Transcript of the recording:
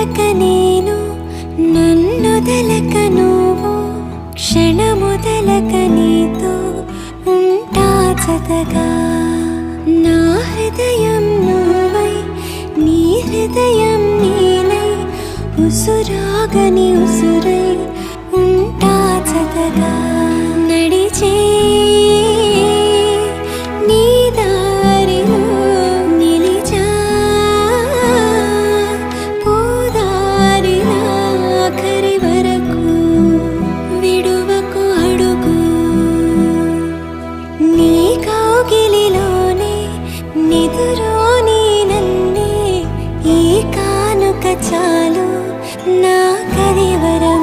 వదలక నేను నన్నొదలక నువ్వు క్షణమొదలక నీతో ఉంటా జతగా నా హృదయం నువ్వై నీ హృదయం నేనై ఉసురాగని ఉసురై ఉంటా జతగా నడిచే నీ దారిలో నిలిచా పోదారిలా ఆఖరి వరకు విడువకు అడుగు నీ కౌగిలిలోనే నిదురోని నన్నే ఈ కానుక చాలు నా కరివరం